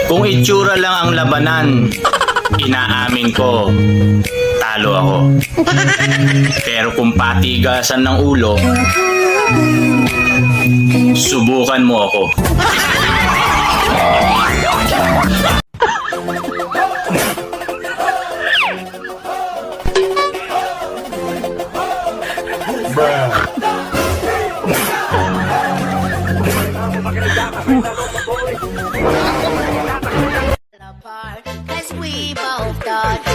Kung itsura lang ang labanan, inaamin ko, talo ako. Pero kung patigasan ng ulo, subukan mo ako. apart, 'cause we both got